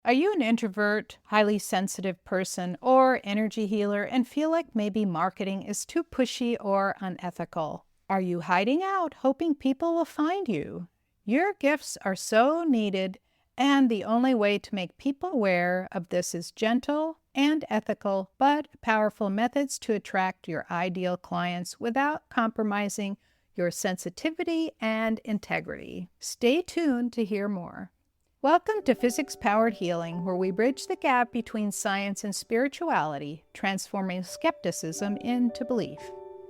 Are you an introvert, highly sensitive person, or energy healer and feel like maybe marketing is too pushy or unethical? Are you hiding out, hoping people will find you? Your gifts are so needed, and the only way to make people aware of this is gentle and ethical, but powerful methods to attract your ideal clients without compromising your sensitivity and integrity. Stay tuned to hear more. Welcome to Physics-Powered Healing, where we bridge the gap between science and spirituality, transforming skepticism into belief.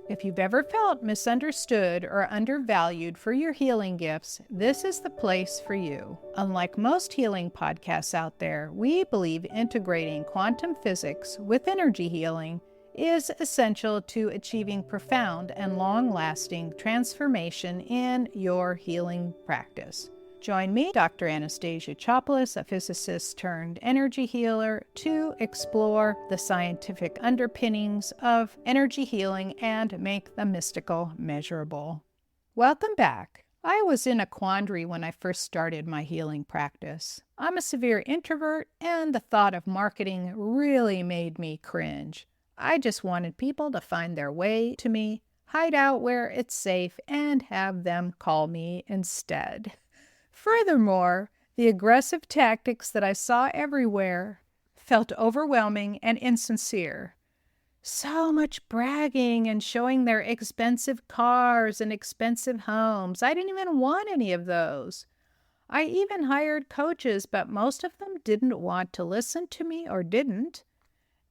If you've ever felt misunderstood or undervalued for your healing gifts, this is the place for you. Unlike most healing podcasts out there, we believe integrating quantum physics with energy healing is essential to achieving profound and long-lasting transformation in your healing practice. Join me, Dr. Anastasia Chopelas, a physicist turned energy healer, to explore the scientific underpinnings of energy healing and make the mystical measurable. Welcome back. I was in a quandary when I first started my healing practice. I'm a severe introvert, and the thought of marketing really made me cringe. I just wanted people to find their way to me, hide out where it's safe, and have them call me instead. Furthermore, the aggressive tactics that I saw everywhere felt overwhelming and insincere. So much bragging and showing their expensive cars and expensive homes. I didn't even want any of those. I even hired coaches, but most of them didn't want to listen to me or didn't,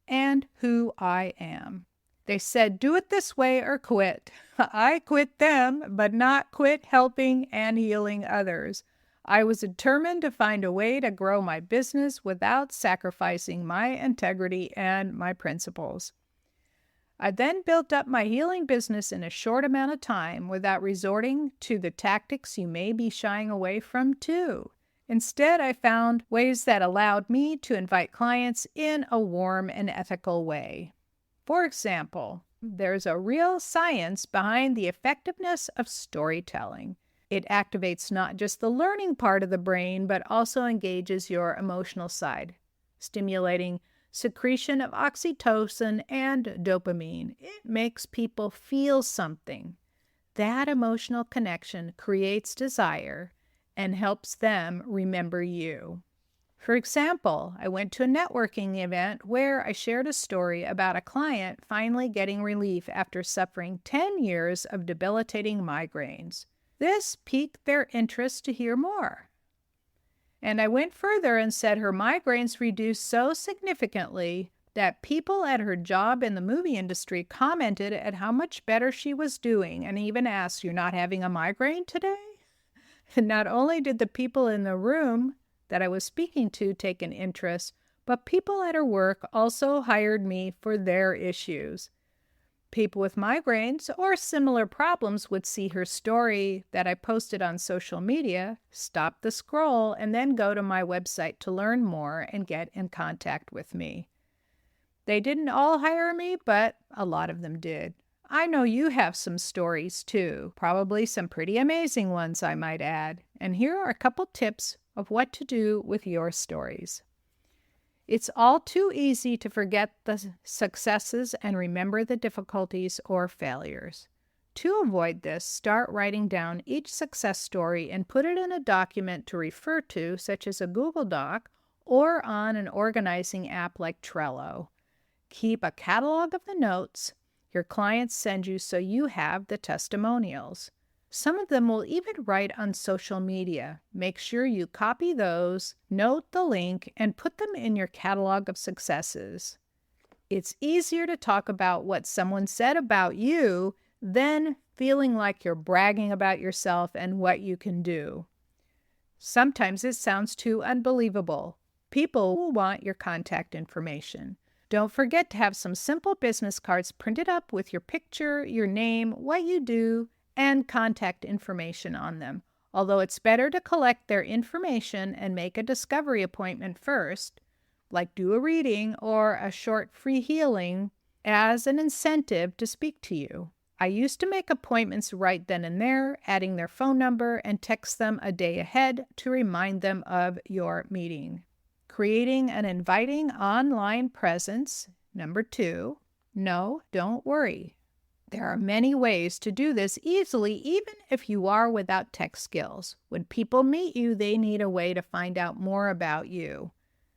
and who I am. They said, do it this way or quit. I quit them, but not quit helping and healing others. I was determined to find a way to grow my business without sacrificing my integrity and my principles. I then built up my healing business in a short amount of time without resorting to the tactics you may be shying away from too. Instead, I found ways that allowed me to invite clients in a warm and ethical way. For example, there's a real science behind the effectiveness of storytelling. It activates not just the learning part of the brain, but also engages your emotional side, stimulating secretion of oxytocin and dopamine. It makes people feel something. That emotional connection creates desire and helps them remember you. For example, I went to a networking event where I shared a story about a client finally getting relief after suffering 10 years of debilitating migraines. This piqued their interest to hear more. And I went further and said her migraines reduced so significantly that people at her job in the movie industry commented at how much better she was doing and even asked, "You're not having a migraine today?" And not only did the people in the room that I was speaking to take an interest, but people at her work also hired me for their issues. People with migraines or similar problems would see her story that I posted on social media, stop the scroll, and then go to my website to learn more and get in contact with me. They didn't all hire me, but a lot of them did. I know you have some stories too, probably some pretty amazing ones, I might add. And here are a couple tips of what to do with your stories. It's all too easy to forget the successes and remember the difficulties or failures. To avoid this, start writing down each success story and put it in a document to refer to, such as a Google Doc or on an organizing app like Trello. Keep a catalog of the notes your clients send you so you have the testimonials. Some of them will even write on social media. Make sure you copy those, note the link, and put them in your catalog of successes. It's easier to talk about what someone said about you than feeling like you're bragging about yourself and what you can do. Sometimes it sounds too unbelievable. People will want your contact information. Don't forget to have some simple business cards printed up with your picture, your name, what you do, and contact information on them. Although it's better to collect their information and make a discovery appointment first, like do a reading or a short free healing, as an incentive to speak to you. I used to make appointments right then and there, adding their phone number and text them a day ahead to remind them of your meeting. creating an inviting online presence. Number 2, no, don't worry. There are many ways to do this easily, even if you are without tech skills. When people meet you, they need a way to find out more about you,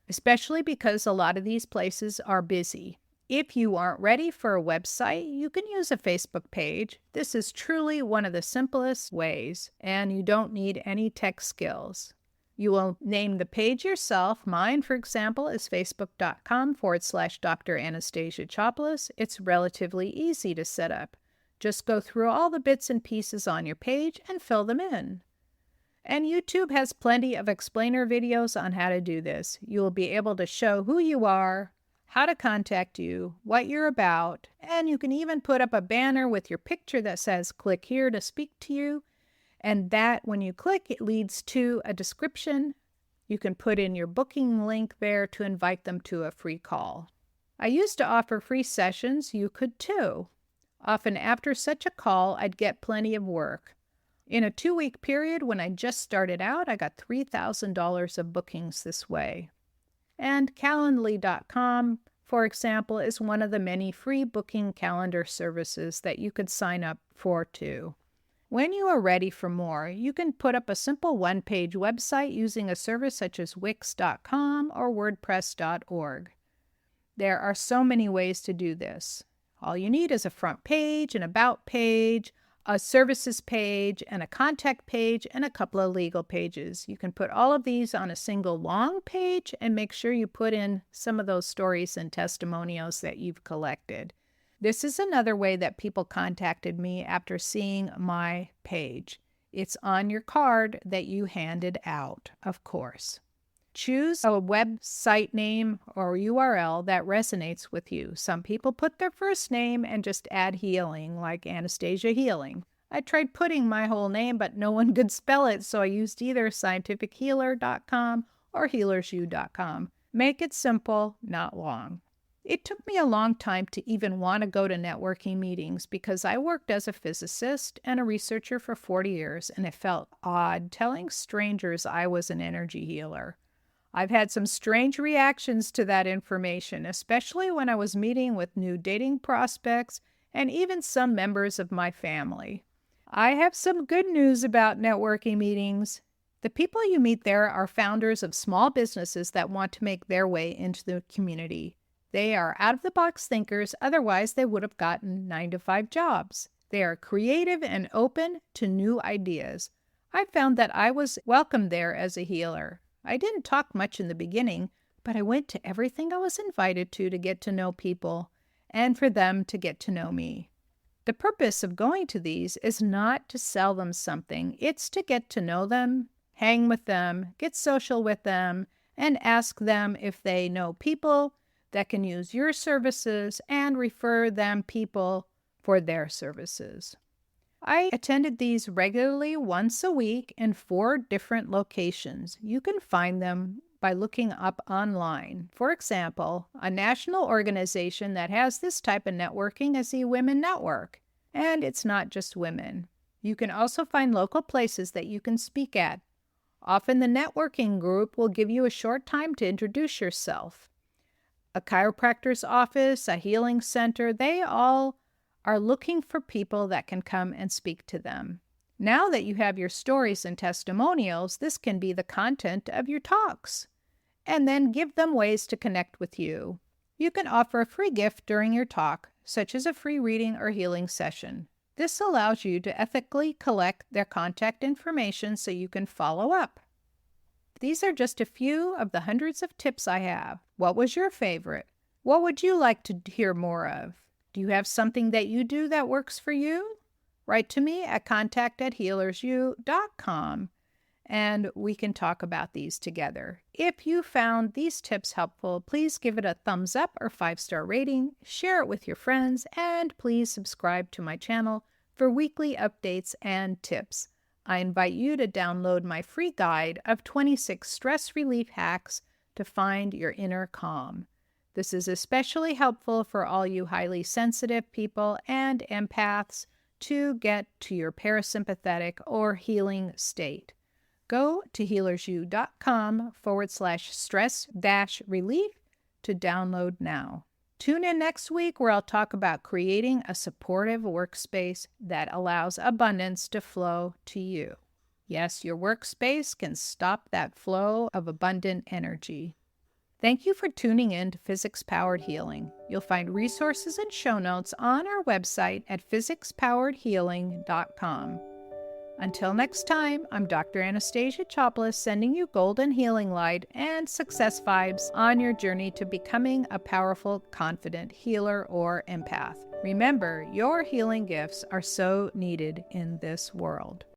especially because a lot of these places are busy. If you aren't ready for a website, you can use a Facebook page. This is truly one of the simplest ways, and you don't need any tech skills. You will name the page yourself. Mine, for example, is facebook.com/Dr. Anastasia Chopelas. It's relatively easy to set up. Just go through all the bits and pieces on your page and fill them in. And YouTube has plenty of explainer videos on how to do this. You will be able to show who you are, how to contact you, what you're about, and you can even put up a banner with your picture that says, "Click here to speak to you." And that, when you click, it leads to a description. You can put in your booking link there to invite them to a free call. I used to offer free sessions. You could too. Often after such a call, I'd get plenty of work. In a 2-week period when I just started out, I got $3,000 of bookings this way. And Calendly.com, for example, is one of the many free booking calendar services that you could sign up for too. When you are ready for more, you can put up a simple one-page website using a service such as Wix.com or WordPress.org. There are so many ways to do this. All you need is a front page, an about page, a services page, and a contact page, and a couple of legal pages. You can put all of these on a single long page and make sure you put in some of those stories and testimonials that you've collected. This is another way that people contacted me after seeing my page. It's on your card that you handed out, of course. Choose a website name or URL that resonates with you. Some people put their first name and just add healing, like Anastasia Healing. I tried putting my whole name, but no one could spell it, so I used either scientifichealer.com or healersu.com. Make it simple, not long. It took me a long time to even want to go to networking meetings because I worked as a physicist and a researcher for 40 years, and it felt odd telling strangers I was an energy healer. I've had some strange reactions to that information, especially when I was meeting with new dating prospects and even some members of my family. I have some good news about networking meetings. The people you meet there are founders of small businesses that want to make their way into the community. They are out-of-the-box thinkers, otherwise they would have gotten 9-to-5 jobs. They are creative and open to new ideas. I found that I was welcomed there as a healer. I didn't talk much in the beginning, but I went to everything I was invited to get to know people and for them to get to know me. The purpose of going to these is not to sell them something. It's to get to know them, hang with them, get social with them, and ask them if they know people that can use your services and refer them people for their services. I attended these regularly once a week in 4 different locations. You can find them by looking up online. For example, a national organization that has this type of networking is the Women Network. And it's not just women. You can also find local places that you can speak at. Often the networking group will give you a short time to introduce yourself. A chiropractor's office, a healing center, they all are looking for people that can come and speak to them. Now that you have your stories and testimonials, this can be the content of your talks. And then give them ways to connect with you. You can offer a free gift during your talk, such as a free reading or healing session. This allows you to ethically collect their contact information so you can follow up. These are just a few of the hundreds of tips I have. What was your favorite? What would you like to hear more of? Do you have something that you do that works for you? Write to me at contact@healersu.com and we can talk about these together. If you found these tips helpful, please give it a thumbs up or 5-star rating, share it with your friends, and please subscribe to my channel for weekly updates and tips. I invite you to download my free guide of 26 stress relief hacks to find your inner calm. This is especially helpful for all you highly sensitive people and empaths to get to your parasympathetic or healing state. Go to healersu.com/stress-relief to download now. Tune in next week where I'll talk about creating a supportive workspace that allows abundance to flow to you. Yes, your workspace can stop that flow of abundant energy. Thank you for tuning in to Physics-Powered Healing. You'll find resources and show notes on our website at physicspoweredhealing.com. Until next time, I'm Dr. Anastasia Chopelas sending you golden healing light and success vibes on your journey to becoming a powerful, confident healer or empath. Remember, your healing gifts are so needed in this world.